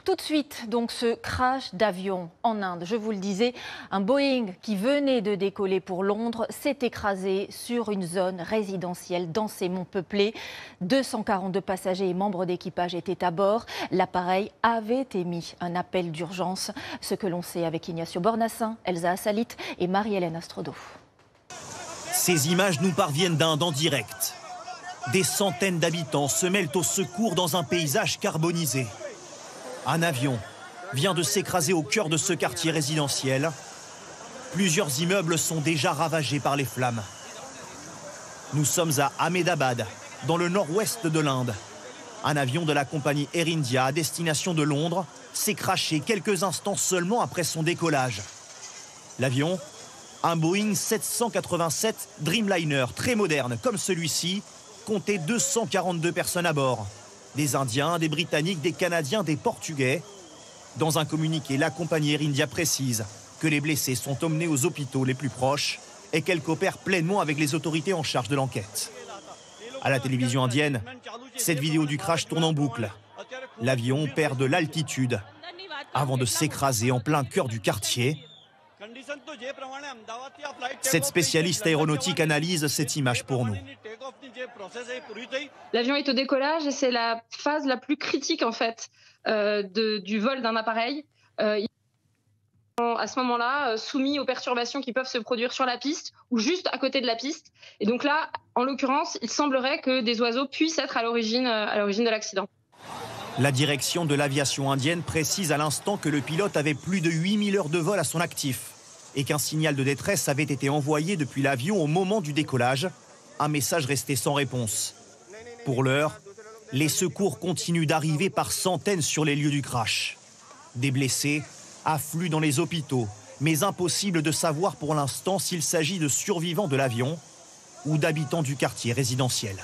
Tout de suite, donc ce crash d'avion en Inde. Je vous le disais, un Boeing qui venait de décoller pour Londres s'est écrasé sur une zone résidentielle densément peuplée. 242 passagers et membres d'équipage étaient à bord. L'appareil avait émis un appel d'urgence. Ce que l'on sait avec Ignacio Bornassin, Elsa Assalit et Marie-Hélène Astrodo. Ces images nous parviennent d'Inde en direct. Des centaines d'habitants se mêlent au secours dans un paysage carbonisé. Un avion vient de s'écraser au cœur de ce quartier résidentiel. Plusieurs immeubles sont déjà ravagés par les flammes. Nous sommes à Ahmedabad, dans le nord-ouest de l'Inde. Un avion de la compagnie Air India à destination de Londres s'est crashé quelques instants seulement après son décollage. L'avion, un Boeing 787 Dreamliner très moderne comme celui-ci, comptait 242 personnes à bord. Des Indiens, des Britanniques, des Canadiens, des Portugais. Dans un communiqué, la compagnie Air India précise que les blessés sont emmenés aux hôpitaux les plus proches et qu'elle coopère pleinement avec les autorités en charge de l'enquête. À la télévision indienne, cette vidéo du crash tourne en boucle. L'avion perd de l'altitude avant de s'écraser en plein cœur du quartier. Cette spécialiste aéronautique analyse cette image pour nous. L'avion est au décollage et c'est la phase la plus critique en fait du vol d'un appareil. Ils sont à ce moment-là soumis aux perturbations qui peuvent se produire sur la piste ou juste à côté de la piste. Et donc là, en l'occurrence, il semblerait que des oiseaux puissent être à l'origine de l'accident. La direction de l'aviation indienne précise à l'instant que le pilote avait plus de 8000 heures de vol à son actif et qu'un signal de détresse avait été envoyé depuis l'avion au moment du décollage. Un message resté sans réponse. Pour l'heure, les secours continuent d'arriver par centaines sur les lieux du crash. Des blessés affluent dans les hôpitaux, mais impossible de savoir pour l'instant s'il s'agit de survivants de l'avion ou d'habitants du quartier résidentiel.